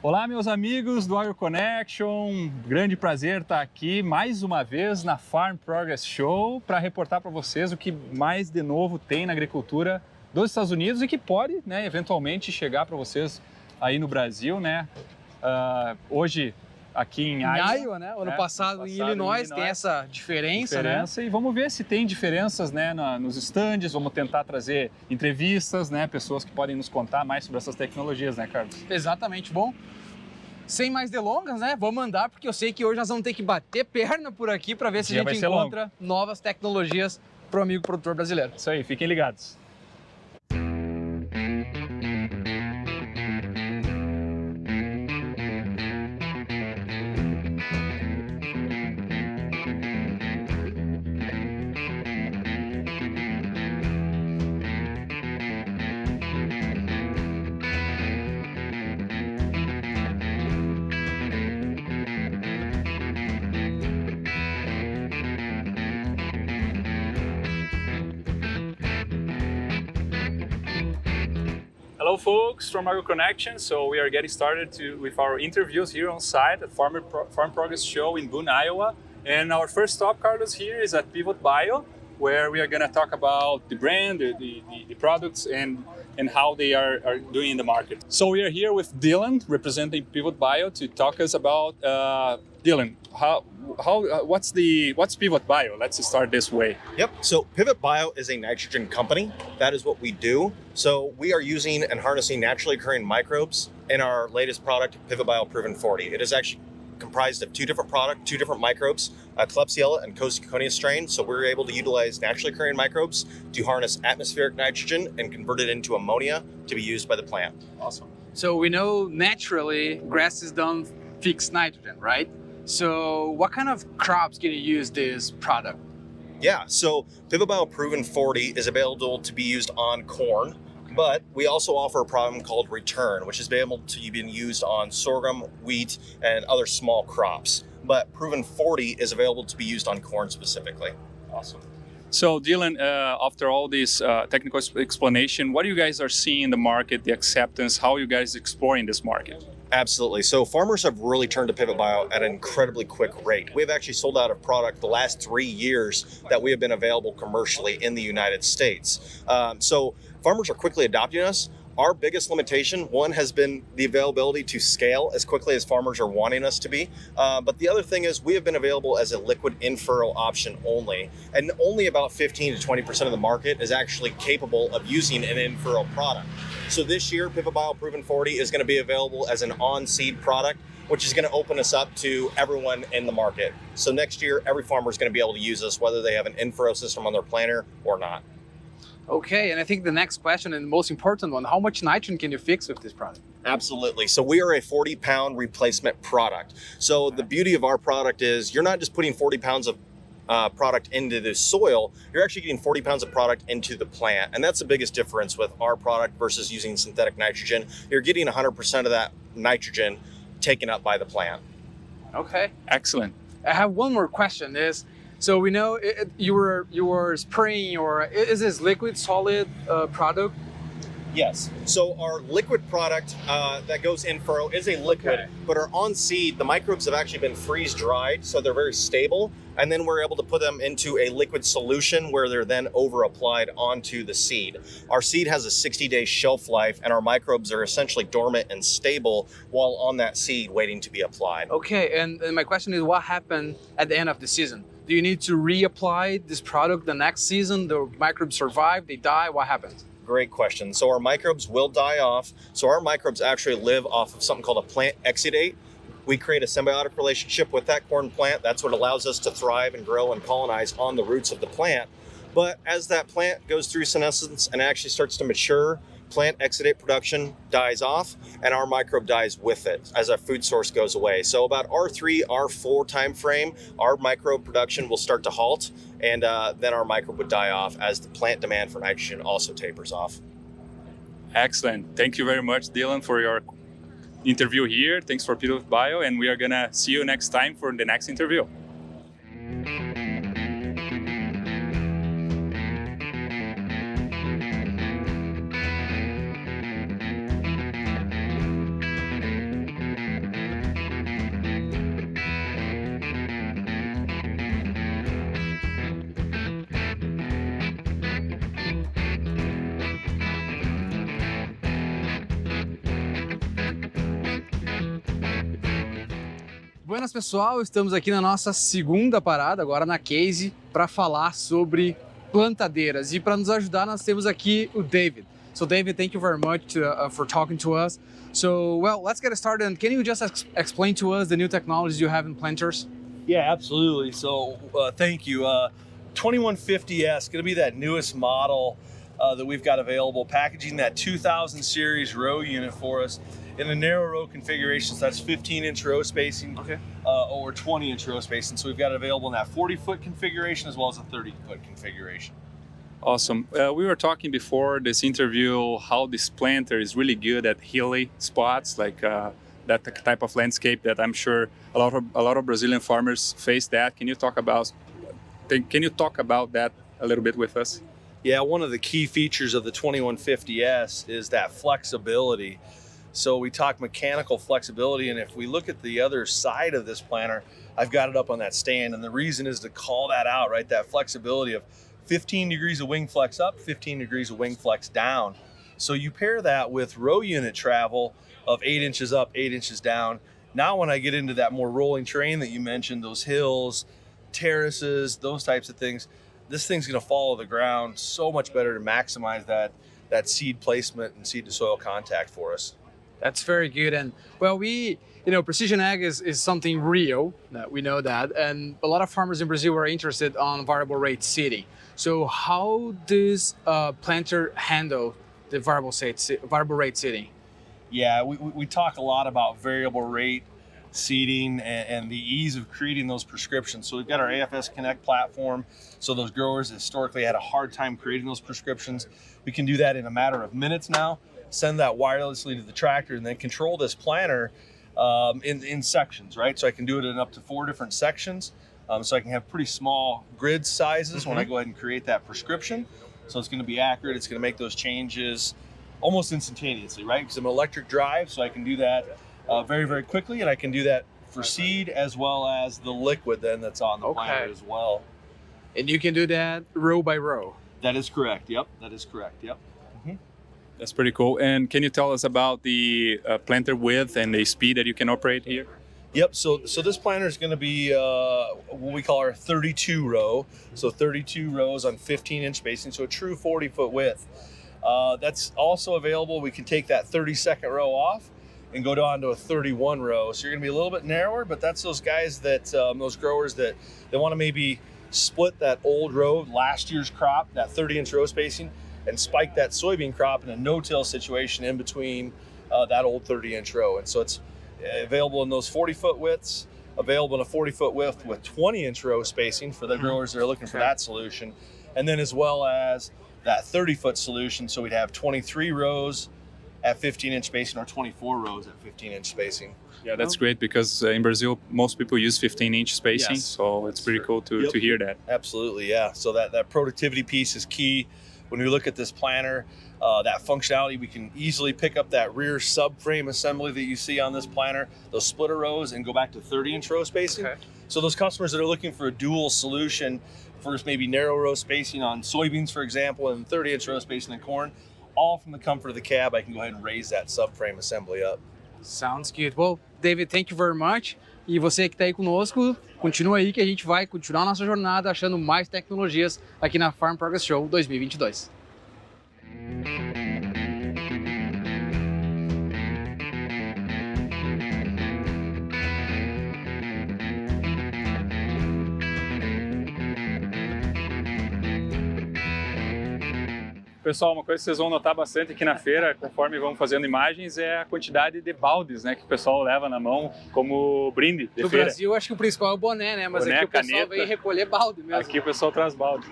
Olá, meus amigos do Agro Connection, grande prazer estar aqui mais uma vez na Farm Progress Show para reportar para vocês o que mais de novo tem na agricultura dos Estados Unidos e que pode, né, eventualmente chegar para vocês aí no Brasil, né? Hoje aqui em Iowa, né? Ano passado em Illinois tem essa diferença, né? E vamos ver se tem diferenças, né, nos stands. Vamos tentar trazer entrevistas, né, pessoas que podem nos contar mais sobre essas tecnologias, né, Carlos? Exatamente. Bom, sem mais delongas, né? Vamos andar, porque eu sei que hoje nós vamos ter que bater perna por aqui para ver se a gente encontra novas tecnologias para o amigo produtor brasileiro. Isso aí, fiquem ligados. Hello folks from Agro Connection. So we are getting started with our interviews here on site at Farm Progress Show in Boone, Iowa. And our first stop, Carlos, here is at Pivot Bio, where we are going to talk about the brand, the products, and how they are doing in the market. So we are here with Dylan, representing Pivot Bio, to talk us about Dylan. What's Pivot Bio? Let's start this way. Yep. So Pivot Bio is a nitrogen company. That is what we do. So we are using and harnessing naturally occurring microbes in our latest product, Pivot Bio Proven 40. It is actually comprised of two different microbes, Klebsiella and Costoconia strain. So we're able to utilize naturally occurring microbes to harness atmospheric nitrogen and convert it into ammonia to be used by the plant. Awesome. So we know naturally grasses don't fix nitrogen, right? So what kind of crops can you use this product? Yeah, so Pivot Bio Proven 40 is available to be used on corn, but we also offer a product called Return, which is able to be used on sorghum, wheat, and other small crops. But Proven 40 is available to be used on corn specifically. Awesome. So Dylan, after all this technical explanation, what you guys are seeing in the market, the acceptance, how you guys exploring this market? Absolutely. So farmers have really turned to Pivot Bio at an incredibly quick rate. We've actually sold out of product the last 3 years that we have been available commercially in the United States. So farmers are quickly adopting us. Our biggest limitation, one, has been the availability to scale as quickly as farmers are wanting us to be. But the other thing is we have been available as a liquid in-furrow option only. And only about 15 to 20% of the market is actually capable of using an in-furrow product. So this year, Pivot Bio Proven 40 is going to be available as an on-seed product, which is going to open us up to everyone in the market. So next year, every farmer is going to be able to use us, whether they have an in-furrow system on their planter or not. Okay, and I think the next question and the most important one, how much nitrogen can you fix with this product? Absolutely. So we are a 40-pound replacement product. So the beauty of our product is you're not just putting 40 pounds of product into the soil, you're actually getting 40 pounds of product into the plant. And that's the biggest difference with our product versus using synthetic nitrogen. You're getting 100% of that nitrogen taken up by the plant. Okay. Excellent. I have one more question so we know you were spraying, or is this liquid solid product? Yes. So our liquid product that goes in furrow is a liquid, but our on seed, the microbes have actually been freeze dried, so they're very stable. And then we're able to put them into a liquid solution where they're then over applied onto the seed. Our seed has a 60-day shelf life, and our microbes are essentially dormant and stable while on that seed waiting to be applied. Okay, and my question is, what happened at the end of the season? Do you need to reapply this product the next season? The microbes survive, they die, what happens? Great question. So our microbes will die off. So our microbes actually live off of something called a plant exudate. We create a symbiotic relationship with that corn plant. That's what allows us to thrive and grow and colonize on the roots of the plant. But as that plant goes through senescence and actually starts to mature, plant exudate production dies off and our microbe dies with it as our food source goes away. So about R3, R4 time frame, our microbe production will start to halt, and then our microbe would die off as the plant demand for nitrogen also tapers off. Excellent. Thank you very much, Dylan, for your interview here. Thanks for Pivot Bio, and we are gonna see you next time for the next interview. Buenas, pessoal, estamos aqui na nossa segunda parada, agora na Case, para falar sobre plantadeiras. E para nos ajudar, nós temos aqui o David. So David, thank you very much for talking to us. So, well, let's get started. And can you just explain to us the new technologies you have in planters? Yeah, absolutely. So thank you. 2150S, going to be that newest model that we've got available, packaging that 2000 series row unit for us in a narrow row configuration. So that's 15-inch row spacing, Okay. Or 20-inch row spacing. So we've got it available in that 40-foot configuration as well as a 30-foot configuration. Awesome. We were talking before this interview how this planter is really good at hilly spots, like that type of landscape that I'm sure a lot of Brazilian farmers face. That can you talk about that a little bit with us? Yeah, one of the key features of the 2150S is that flexibility. So we talk mechanical flexibility, and if we look at the other side of this planter, I've got it up on that stand, and the reason is to call that out, right? That flexibility of 15 degrees of wing flex up, 15 degrees of wing flex down. So you pair that with row unit travel of 8 inches up, 8 inches down. Now when I get into that more rolling terrain that you mentioned, those hills, terraces, those types of things, this thing's going to follow the ground so much better to maximize that seed placement and seed to soil contact for us. That's very good. And well, precision ag is something real, that we know that. And a lot of farmers in Brazil are interested on variable rate seeding. So how does planter handle the variable rate seeding? Yeah, we talk a lot about variable rate seeding and the ease of creating those prescriptions. So we've got our AFS Connect platform. So those growers historically had a hard time creating those prescriptions. We can do that in a matter of minutes now, send that wirelessly to the tractor, and then control this planter in sections, right? So I can do it in up to 4 different sections. So I can have pretty small grid sizes when I go ahead and create that prescription. So it's going to be accurate. It's going to make those changes almost instantaneously, right? Because I'm an electric drive, so I can do that very, very quickly, and I can do that for seed as well as the liquid then that's on the planter as well. And you can do that row by row. That is correct. Yep, that is correct. Yep. That's pretty cool. And can you tell us about the planter width and the speed that you can operate here? Yep, so this planter is going to be what we call our 32 row. So 32 rows on 15-inch spacing, so a true 40-foot width. That's also available. We can take that 32nd row off and go down to a 31 row. So you're going to be a little bit narrower, but that's those guys that, those growers that they want to maybe split that old row, last year's crop, that 30-inch row spacing, and spike that soybean crop in a no-till situation in between that old 30-inch row. And so it's available in those 40-foot widths, available in a 40-foot width with 20-inch row spacing for the growers that are looking for that solution. And then as well as that 30-foot solution, so we'd have 23 rows at 15-inch spacing or 24 rows at 15-inch spacing. Yeah, that's great because in Brazil, most people use 15-inch spacing, so it's pretty cool to hear that. Absolutely, yeah. So that productivity piece is key. When we look at this planter, that functionality, we can easily pick up that rear subframe assembly that you see on this planter, those splitter rows, and go back to 30-inch row spacing. Okay. So those customers that are looking for a dual solution, first maybe narrow row spacing on soybeans, for example, and 30-inch row spacing in corn, all from the comfort of the cab, I can go ahead and raise that subframe assembly up. Sounds good. Well, David, thank you very much. E você que está aí conosco, continua aí que a gente vai continuar nossa jornada achando mais tecnologias aqui na Farm Progress Show 2022. Pessoal, uma coisa que vocês vão notar bastante aqui na feira, conforme vamos fazendo imagens, é a quantidade de baldes, né, que o pessoal leva na mão como brinde de No feira. Brasil, acho que o principal é o boné, né? Mas Boné, aqui o pessoal caneta. vem recolher balde mesmo. Aqui o pessoal traz balde.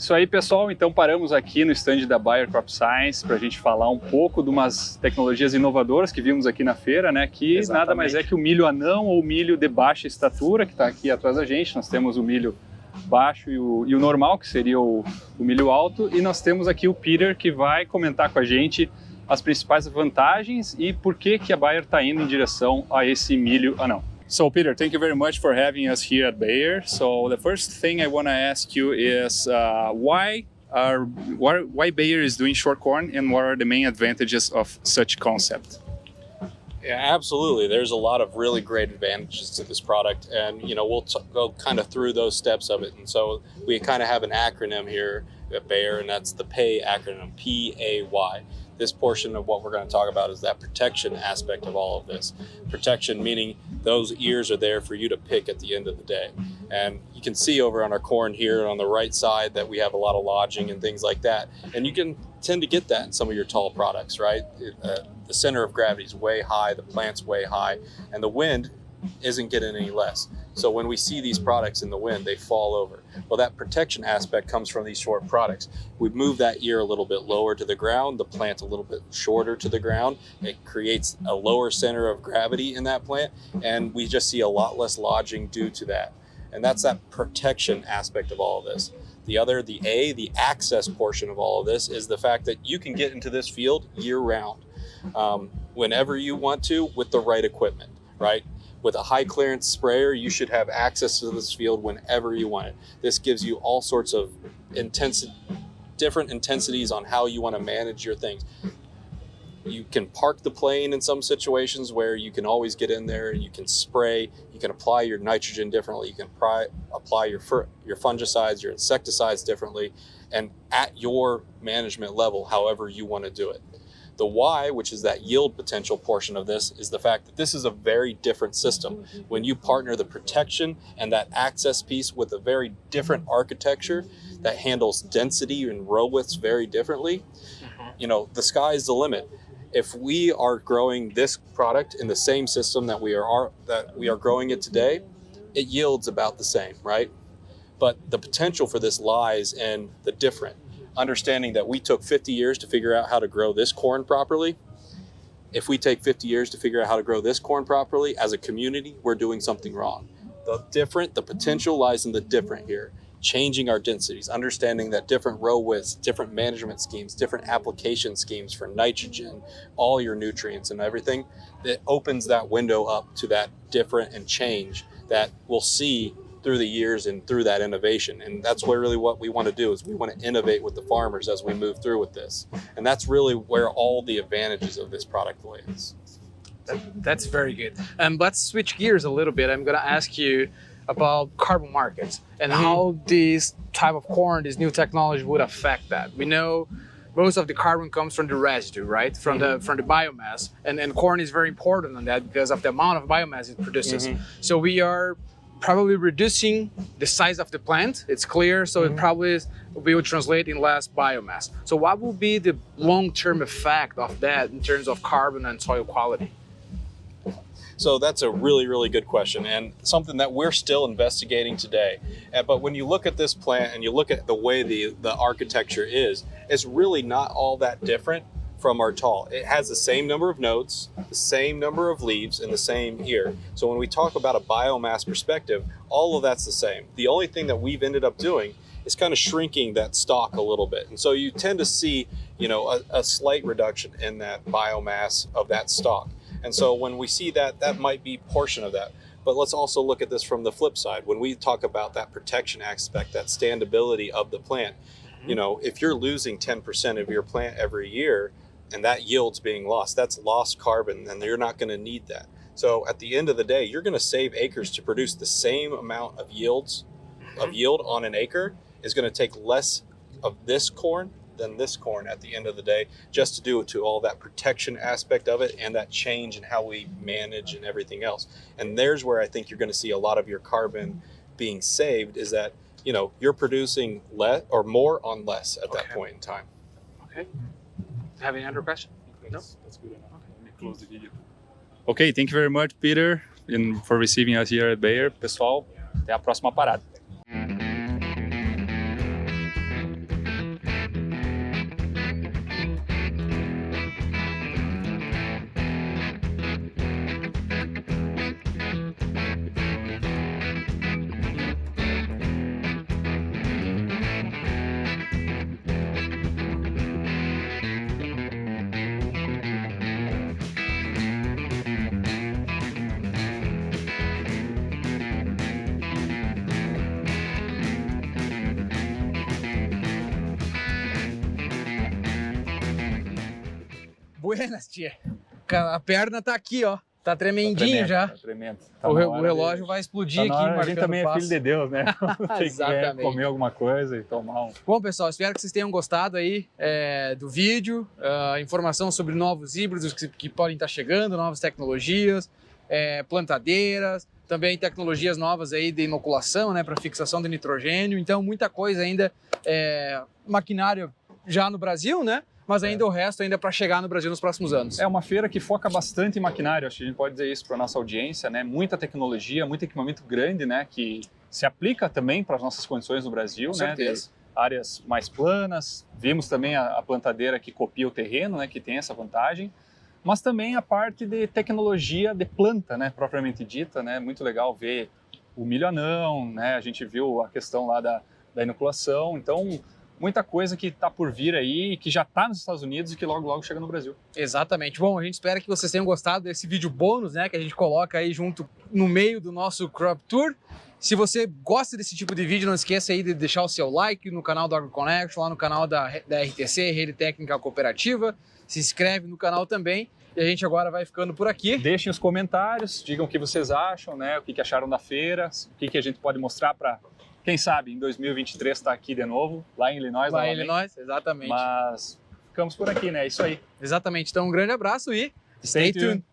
Isso aí, pessoal. Então paramos aqui no stand da Bayer Crop Science para a gente falar um pouco de umas tecnologias inovadoras que vimos aqui na feira, né? Que Exatamente. nada mais é que o milho anão ou milho de baixa estatura, que está aqui atrás da gente. Nós temos o milho baixo e o normal, que seria o milho alto. E nós temos aqui o Peter, que vai comentar com a gente as principais vantagens e por que a Bayer está indo em direção a esse milho anão. So Peter, thank you very much for having us here at Bayer. So the first thing I want to ask you is why Bayer is doing short corn and what are the main advantages of such concept? Yeah, absolutely. There's a lot of really great advantages to this product, and we'll go kind of through those steps of it. And so we kind of have an acronym here at Bayer, and that's the PAY acronym, P-A-Y. This portion of what we're going to talk about is that protection aspect of all of this. Protection meaning those ears are there for you to pick at the end of the day. And you can see over on our corn here on the right side that we have a lot of lodging and things like that. And you can tend to get that in some of your tall products, right? The center of gravity is way high, the plant's way high, and the wind isn't getting any less. So when we see these products in the wind, they fall over. Well, that protection aspect comes from these short products. We move that ear a little bit lower to the ground, the plant a little bit shorter to the ground. It creates a lower center of gravity in that plant, and we just see a lot less lodging due to that. And that's that protection aspect of all of this. The access portion of all of this is the fact that you can get into this field year round, whenever you want to with the right equipment, right? With a high clearance sprayer, you should have access to this field whenever you want it. This gives you all sorts of different intensities on how you want to manage your things. You can park the plane in some situations where you can always get in there, you can spray, you can apply your nitrogen differently, you can apply your fungicides, your insecticides differently, and at your management level, however you want to do it. The Y, which is that yield potential portion of this, is the fact that this is a very different system. When you partner the protection and that access piece with a very different architecture that handles density and row widths very differently, the sky is the limit. If we are growing this product in the same system that we are growing it today, it yields about the same, right? But the potential for this lies in the different. Understanding that we took 50 years to figure out how to grow this corn properly. If we take 50 years to figure out how to grow this corn properly, as a community, we're doing something wrong. The potential lies in the different here. Changing our densities, understanding that different row widths, different management schemes, different application schemes for nitrogen, all your nutrients and everything, that opens that window up to that different and change that we'll see through the years and through that innovation. And that's really what we want to do, is we want to innovate with the farmers as we move through with this. And that's really where all the advantages of this product lies. That's very good. Let's switch gears a little bit. I'm going to ask you about carbon markets and how this type of corn, this new technology would affect that. We know most of the carbon comes from the residue, right? From the biomass. And corn is very important on that because of the amount of biomass it produces. So we are probably reducing the size of the plant, it's clear, so it probably will translate in less biomass. So what will be the long-term effect of that in terms of carbon and soil quality? So that's a really, really good question, and something that we're still investigating today. But when you look at this plant and you look at the way the architecture is, it's really not all that different from our tall. It has the same number of nodes, the same number of leaves, and the same ear. So when we talk about a biomass perspective, all of that's the same. The only thing that we've ended up doing is kind of shrinking that stalk a little bit. And so you tend to see, a slight reduction in that biomass of that stalk. And so when we see that, that might be a portion of that. But let's also look at this from the flip side. When we talk about that protection aspect, that standability of the plant, if you're losing 10% of your plant every year, and that yield's being lost, that's lost carbon, and you're not going to need that. So at the end of the day, you're going to save acres to produce the same amount of yield on an acre is going to take less of this corn than this corn at the end of the day, just to do it to all that protection aspect of it and that change in how we manage and everything else. And there's where I think you're going to see a lot of your carbon being saved, is that, you're producing less or more on less at that point in time. Okay. Have any other question? That's good enough. Let me close the video. Okay, thank you very much, Peter, and for receiving us here at Bayer. Pessoal, até a próxima parada. Buenas, tia. A perna tá aqui, ó. Tá tremendinho já. Tá tremendo. O relógio vai explodir aqui, marcando A gente também é filho de Deus, né? Tem que Exatamente. comer alguma coisa e tomar um... Bom, pessoal, espero que vocês tenham gostado aí do vídeo, informação sobre novos híbridos que podem estar chegando, novas tecnologias, plantadeiras, também tecnologias novas aí de inoculação, né, para fixação de nitrogênio. Então, muita coisa ainda, maquinário já no Brasil, né? Mas ainda o resto ainda para chegar no Brasil nos próximos anos. É uma feira que foca bastante em maquinário, acho que a gente pode dizer isso para a nossa audiência, né? Muita tecnologia, muito equipamento grande, né? Que se aplica também para as nossas condições no Brasil, Com né? certeza. De áreas mais planas. Vimos também a plantadeira que copia o terreno, né? Que tem essa vantagem. Mas também a parte de tecnologia de planta, né? Propriamente dita, né? Muito legal ver o milho anão, né? A gente viu a questão lá da inoculação. Então, muita coisa que está por vir aí, que já está nos Estados Unidos e que logo, logo chega no Brasil. Exatamente. Bom, a gente espera que vocês tenham gostado desse vídeo bônus, né, que a gente coloca aí junto no meio do nosso Crop Tour. Se você gosta desse tipo de vídeo, não esqueça aí de deixar o seu like no canal do Agro Connection, lá no canal da RTC, Rede Técnica Cooperativa. Se inscreve no canal também. E a gente agora vai ficando por aqui. Deixem os comentários, digam o que vocês acham, né, o que acharam da feira, o que a gente pode mostrar para... Quem sabe em 2023 está aqui de novo, lá em Illinois. Lá em Illinois, exatamente. Mas ficamos por aqui, né? É isso aí. Exatamente. Então, um grande abraço e Stay tuned.